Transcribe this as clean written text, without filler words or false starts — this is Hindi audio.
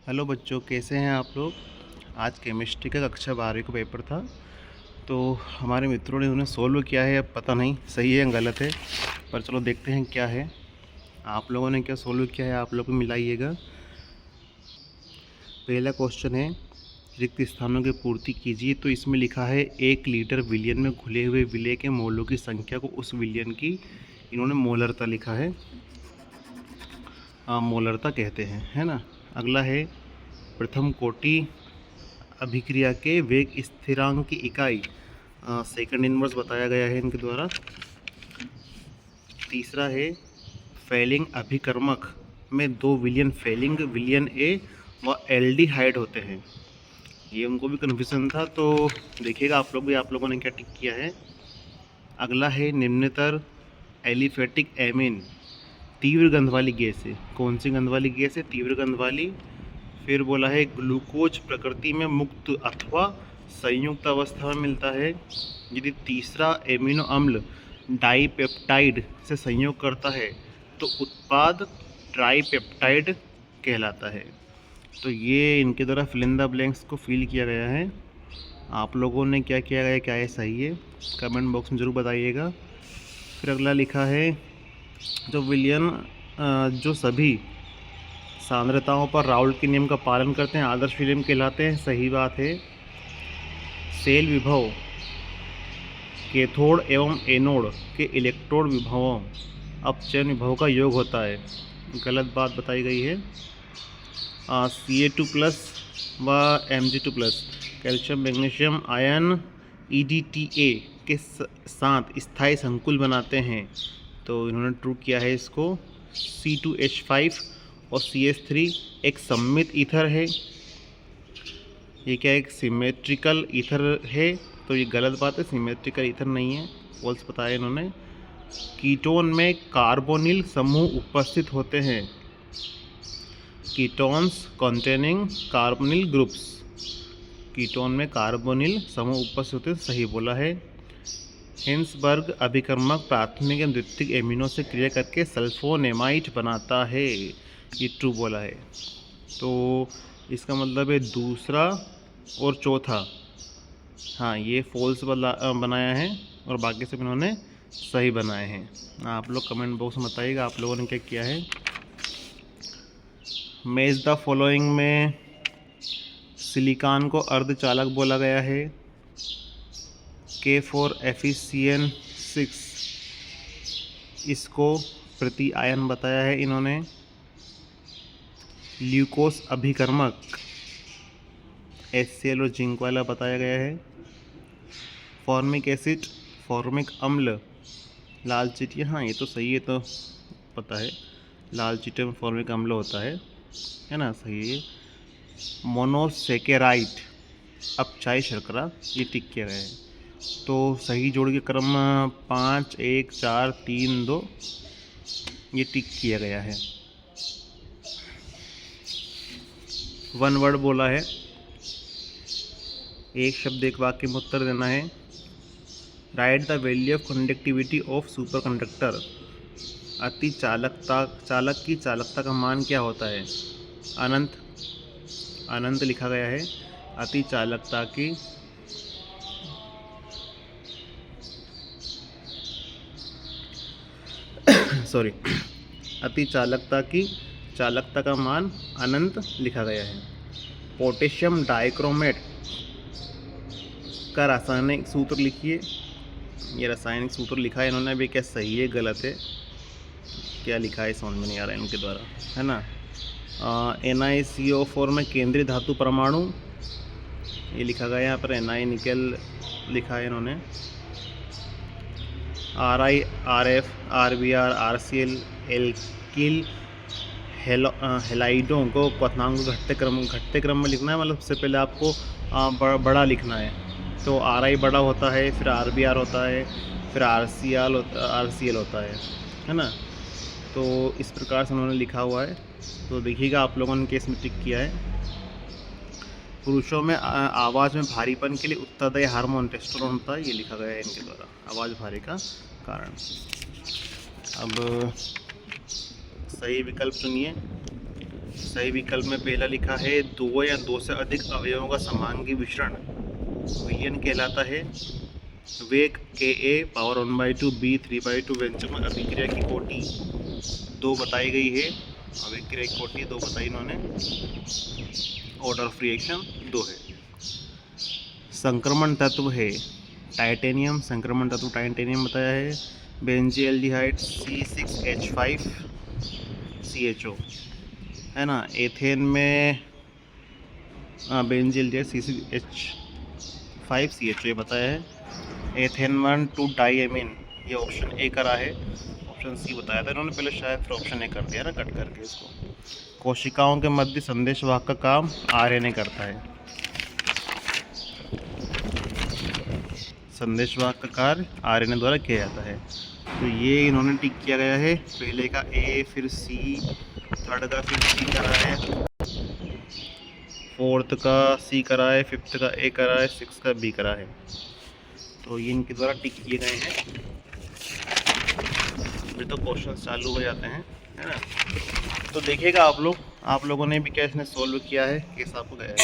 हेलो बच्चों, कैसे हैं आप लोग। आज केमिस्ट्री का कक्षा 12वीं का पेपर था, तो हमारे मित्रों ने उन्हें सोल्व किया है। अब पता नहीं सही है गलत है, पर चलो देखते हैं क्या है। आप लोगों ने क्या सोल्व किया है, आप लोग भी मिलाइएगा। पहला क्वेश्चन है, रिक्त स्थानों की पूर्ति कीजिए। तो इसमें लिखा है 1 लीटर विलयन में घुले हुए विलय के मोलों की संख्या को उस विलयन की इन्होंने मोलरता लिखा है। मोलरता कहते हैं, है ना। अगला है, प्रथम कोटि अभिक्रिया के वेग स्थिरांक की इकाई सेकंड इनवर्स बताया गया है इनके द्वारा। तीसरा है, फैलिंग अभिकर्मक में 2 विलयन फैलिंग विलयन ए व एल्डिहाइड होते हैं। ये उनको भी कन्फ्यूजन था, तो देखिएगा आप लोग भी, आप लोगों ने क्या टिक किया है। अगला है, निम्नतर एलिफेटिक एमीन तीव्र गंध वाली गैस है। कौन सी गंध वाली गैस है? तीव्र गंध वाली। फिर बोला है, ग्लूकोज प्रकृति में मुक्त अथवा संयुक्त अवस्था में मिलता है यदि तीसरा एमिनो अम्ल डाइपेप्टाइड से संयोग करता है तो उत्पाद ट्राइपेप्टाइड कहलाता है। तो ये इनके द्वारा फिल इन द ब्लैंक्स को फिल किया गया है। आप लोगों ने क्या किया गया, क्या ये सही है? कमेंट बॉक्स में ज़रूर बताइएगा। फिर अगला लिखा है, जो सभी सांद्रताओं पर राउल्ट के नियम का पालन करते हैं आदर्श विलयन कहलाते हैं। सही बात है। सेल विभव कैथोड एवं एनोड के इलेक्ट्रोड विभवों अपचयन विभव का योग होता है। गलत बात बताई गई है। Ca2+ व Mg2+ calcium magnesium ion EDTA के साथ स्थायी संकुल बनाते हैं, तो इन्होंने ट्रू किया है इसको। C2H5 और CH3 एक सममित ईथर है। ये क्या, एक सिमेट्रिकल ईथर है, तो ये गलत बात है। सिमेट्रिकल ईथर नहीं है, फॉल्स बताया इन्होंने। कीटोन में कार्बोनिल समूह उपस्थित होते हैं। Ketones containing carbonyl groups, ketone में कार्बोनिल समूह उपस्थित होते हैं, सही बोला है। हिंसबर्ग अभिकर्मक प्राथमिक एवं द्वितीयक एमिनो से क्रिया करके सल्फोनेमाइड बनाता है, ये ट्रू बोला है। तो इसका मतलब है दूसरा और चौथा, हाँ ये फॉल्स बनाया है और बाकी सब इन्होंने सही बनाए हैं। आप लोग कमेंट बॉक्स में बताइएगा आप लोगों ने क्या किया है। मैच द फॉलोइंग में सिलिकॉन को अर्धचालक बोला गया है। K4FeCN6 इसको प्रति आयन बताया है इन्होंने। ल्यूकोस अभिकर्मक HCl और जिंक वाला बताया गया है। फॉर्मिक एसिड फॉर्मिक अम्ल लाल चीटियाँ, हाँ ये तो सही है, तो पता है लाल चीटे में फॉर्मिक अम्ल होता है ना, सही है। मोनोसेकेराइड अपचायी शर्करा, ये टिक किया गया है। तो सही जोड़ के क्रम 5 1 4 3 2 ये टिक किया गया है। वन वर्ड बोला है, एक शब्द एक वाक्य में उत्तर देना है। Right the value of conductivity of super conductor, अति चालक की चालकता का मान क्या होता है? अनंत, अनंत लिखा गया है। अति चालकता की अति चालकता का मान अनंत लिखा गया है। पोटेशियम डाइक्रोमेट का रासायनिक सूत्र लिखिए। ये रासायनिक सूत्र लिखा है इन्होंने, अभी क्या सही है गलत है, क्या लिखा है समझ में नहीं आ रहा है इनके द्वारा, है ना। NiCO4 में केंद्रीय धातु परमाणु, ये लिखा गया है यहाँ पर। Ni निकल लिखा है इन्होंने। Ri RF RBr RCl alkyl हेलाइडों को क्वथनांक घटते क्रम में लिखना है। मतलब सबसे पहले आपको बड़ा लिखना है, तो Ri बड़ा होता है, फिर RBr होता है, फिर RCl होता है ना। तो इस प्रकार से उन्होंने लिखा हुआ है, तो देखिएगा आप लोगों ने केस में टिक किया है। पुरुषों में आवाज़ में भारीपन के लिए उत्तरदायी हार्मोन टेस्टोस्टेरोन होता है, ये लिखा गया है इनके द्वारा, आवाज़ भारी का कारण। अब सही विकल्प चुनिए। सही विकल्प में पहला लिखा है, दो या दो से अधिक अवयवों का समांगी मिश्रण विलयन कहलाता है। वेग के ए पावर 1/2 बी 3/2 व्यंजक में अभिक्रिया की कोटि 2 बताई गई है। अभिक्रिया की कोटि 2 बताई इन्होंने। ऑर्डर ऑफ रिएक्शन 2 है। संक्रमण तत्व है टाइटेनियम, संक्रमण तत्व टाइटेनियम बताया है। बेंजीएल्डिहाइड C6H5CHO है ना। एथेन में बेंजीएल्डिहाइड C6H5CHO ये बताया है। एथेन 1 2 डाइएमीन ये ऑप्शन ए करा है। ऑप्शन सी बताया था इन्होंने पहले, शायद फिर ऑप्शन ए कर दिया ना कट करके इसको। कोशिकाओं के मध्य संदेशवाहक का काम आरएनए करता है। संदेशवाहक का कार्य आरएनए द्वारा किया जाता है। तो ये इन्होंने टिक किया गया है। पहले का ए, फिर सी, थर्ड का फिर सी करा है, फोर्थ का सी करा है, फिफ्थ का ए करा है, सिक्स का बी करा है। तो ये इनके द्वारा टिक किए गए हैं। फिर तो क्वेश्चन चालू हो जाते हैं, है ना। तो देखिएगा आप लोगों ने भी क्या इसने सोल्व किया है, कैसा आपको गया है।